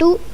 2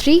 3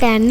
10